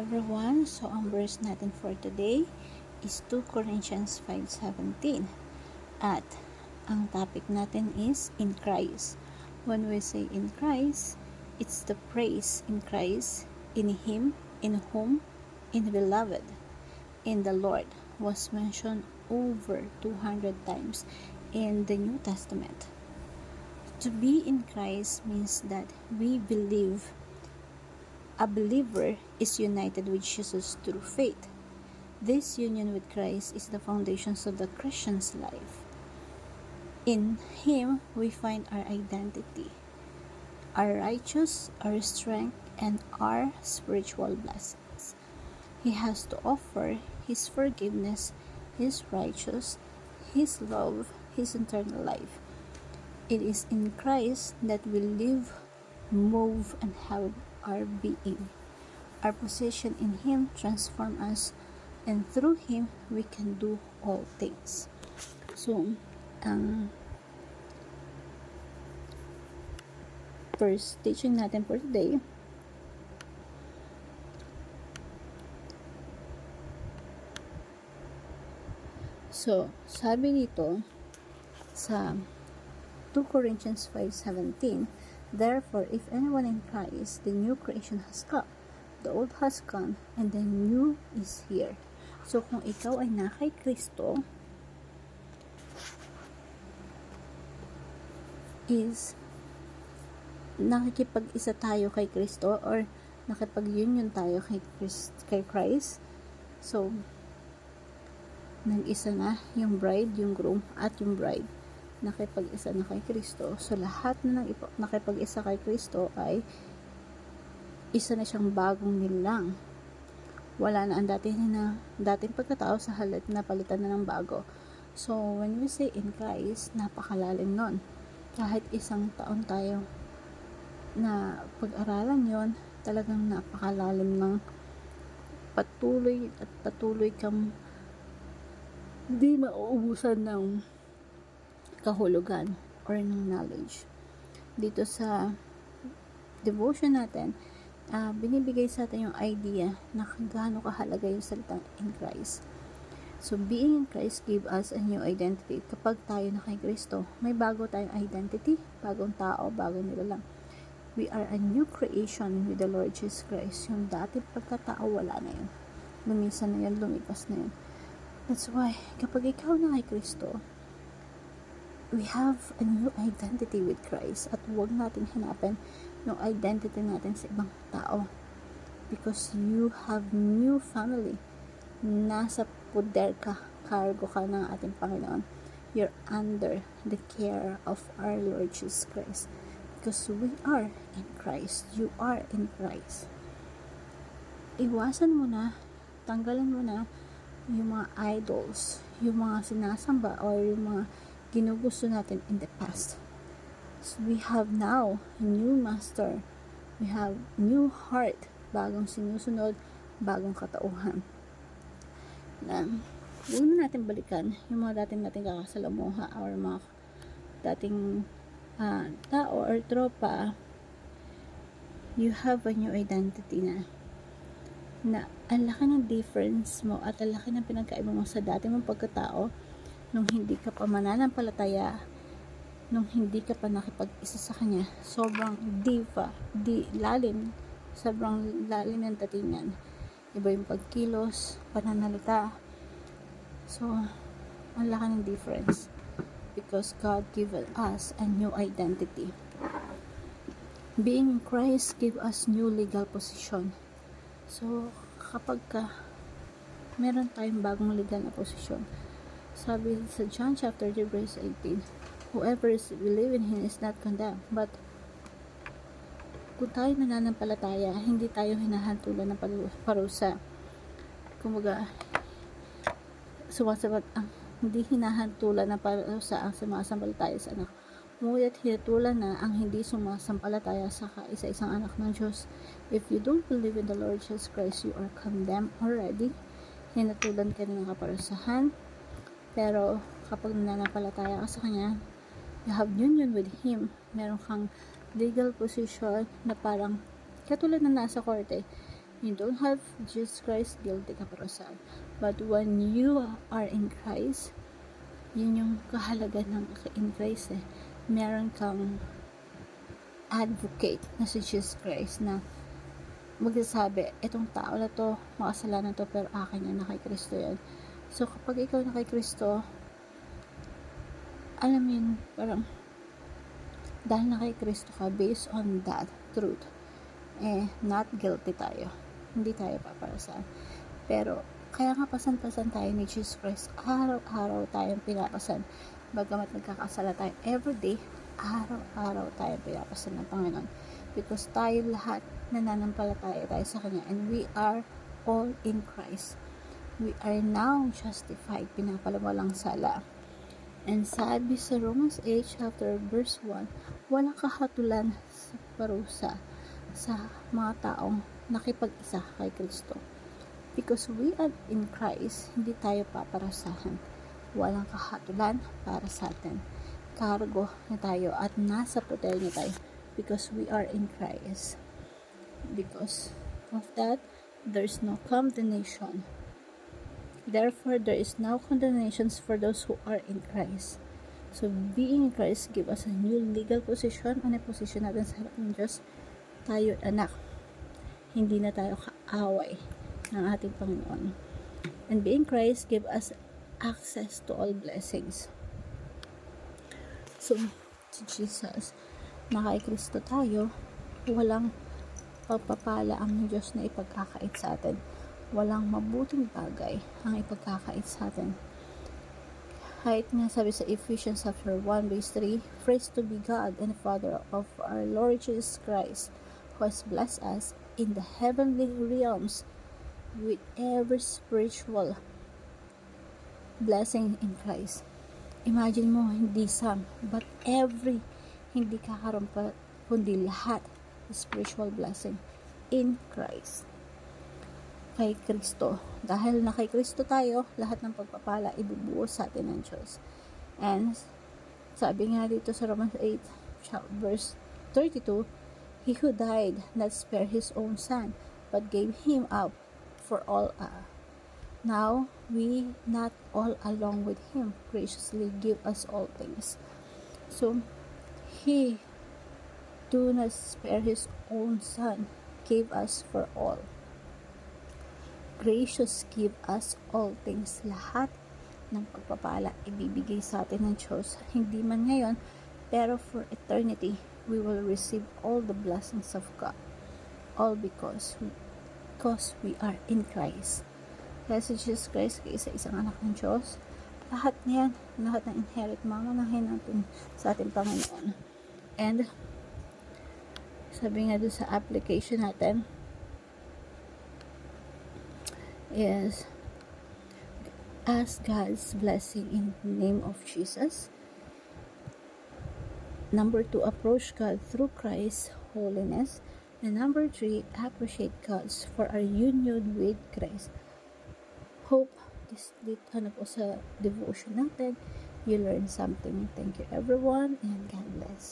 everyone. So, ang verse natin for today is 2 Corinthians 5:17. At ang topic natin is in Christ. When we say in Christ, it's the praise in Christ, in Him, in whom, in beloved, in the Lord was mentioned over 200 times in the New Testament. To be in Christ means that we believe. A believer is united with Jesus through faith. This union with Christ is the foundation of the Christian's life. In Him, we find our identity, our righteousness, our strength, and our spiritual blessings. He has to offer His forgiveness, His righteousness, His love, His eternal life. It is in Christ that we live, move, and have our being. Our position in Him transforms us, and through Him we can do all things. So, ang first teaching natin for today, so sabi dito sa 2 Corinthians 5:17, therefore, if anyone in Christ, the new creation has come. The old has gone, and the new is here. So, kung ikaw ay na kay Kristo, is nakikipag-isa tayo kay Kristo or nakipag-union tayo kay Christ. So, nag-isa na yung bride, yung groom, at yung bride nakipag-isa na kay Kristo. So, lahat na nakipag-isa kay Kristo ay isa na siyang bagong nilang. Wala na ang dating pagkatao sa halip na palitan na ng bago. So, when we say in Christ, napakalalim nun. Kahit isang taon tayo na pag-aralan yon, talagang napakalalim ng patuloy kang di mauubusan ng kahulugan or ng knowledge. Dito sa devotion natin, binibigay sa atin yung idea na gaano kahalaga yung salitang in Christ. So, being in Christ give us a new identity. Kapag tayo na kay Kristo, may bago tayong identity, bagong tao, bagong nilalang. We are a new creation with the Lord Jesus Christ. Yung dating pagkatao, wala na yun. Lumisan na yun, lumipas na yun. That's why, kapag ikaw na kay Kristo, we have a new identity with Christ at huwag natin hanapin yung identity natin sa ibang tao because you have new family. Nasa poder ka, cargo ka ng ating Panginoon. You're under the care of our Lord Jesus Christ because we are in Christ. You are in Christ. Iwasan mo na, tanggalan mo na yung mga idols, yung mga sinasamba or yung mga ginugusto natin in the past. So we have now a new master. We have new heart, bagong sinusunod, bagong katauhan. Na huwag na natin balikan yung mga dating kakasalamuha or mga dating tao or tropa. You have a new identity na ang laki ng difference mo at ang laki ng pinagkaiba mo sa dati mong pagkatao nung hindi ka pa mananampalataya, nung hindi ka pa nakipag-isa sa Kanya. Sobrang sobrang lalim ng datingan. Iba yung pagkilos, pananalita. So, ang laki ng difference because God given us a new identity. Being in Christ give us new legal position. So, kapag meron tayong bagong legal na posisyon, sabi sa John chapter 3 verse 18, whoever is believe in Him is not condemned. But kung tayo nananampalataya, hindi tayo hinahantulan ng parusa. Kumbaga, hindi hinahantulan ng parusa ang sumasampalataya sa anak. Ngunit hinatulan na ang hindi sumasampalataya sa isa-isang anak ng Diyos. If you don't believe in the Lord Jesus Christ, you are condemned already. Hinatulan ka na ng kaparusahan. Pero kapag nananampalataya ka sa Kanya, you have union with Him. Meron kang legal position na parang katulad na nasa korte. you don't have Jesus Christ, guilty ka parusahan. But when you are in Christ, yun yung kahalaga ng in Christ eh. Meron kang advocate na si Jesus Christ na magsasabi, itong tao na to, makasalanan to, pero akin yan, na kay Kristo yan. So, kapag ikaw na kay Kristo, alam mo yun, parang, dahil na kay Kristo ka, based on that truth, not guilty tayo. Hindi tayo paparusahan. Pero, kaya nga pasan-pasan tayo ni Jesus Christ, araw-araw tayong pinapasan. Bagamat nagkakasala tayo everyday, araw-araw tayong pinapasan ng Panginoon. Because tayo lahat nananampalataya tayo sa Kanya, and we are all in Christ. We are now justified, pinapalawalang sala. And sabi sa Romans 8 chapter verse 1, walang kahatulan sa parusa sa mga taong nakipag-isa kay Kristo. Because we are in Christ, hindi tayo paparusahan. Walang kahatulan para sa atin. Cargo na tayo at nasa poder niya tayo because we are in Christ. Because of that, there's no condemnation. Therefore, there is no condemnation for those who are in Christ. So, being in Christ give us a new legal position, ano position natin sa harap ng Diyos. Tayo anak. Hindi na tayo kaaway ng ating Panginoon. And being Christ give us access to all blessings. So, si Jesus, na kay Kristo tayo, walang pagpapala ang Diyos na ipagkakait sa atin. Walang mabuting bagay ang ipagkakait sa atin. Kahit nga sabi sa Ephesians chapter 1 verse 3, praise to be God and Father of our Lord Jesus Christ, who has blessed us in the heavenly realms with every spiritual blessing in Christ. Imagine mo, hindi some, but every, hindi kakaroon pa, kundi lahat, spiritual blessing in Christ. Kay Kristo. Dahil na kay Kristo tayo, lahat ng pagpapala ibubuos sa atin ng Diyos. And sabi nga dito sa Romans 8 verse 32, he who died not spare his own son, but gave him up for all. Now we not all along with him graciously give us all things. So he do not spare his own son, gave us for all. Gracious give us all things. Lahat ng pagpapala ibibigay sa atin ng Diyos. Hindi man ngayon, pero for eternity, we will receive all the blessings of God. All because we are in Christ. Kaya si Jesus Christ, isa-isang anak ng Diyos, lahat niyan, lahat ng inherit, mamanahin natin sa ating Panginoon. And, sabi nga doon sa application natin, is ask God's blessing in the name of Jesus. Number 2, approach God through Christ's holiness. And number 3, appreciate God for our union with Christ. Hope dito na po sa devotion natin, you learn something. Thank you everyone, and God bless.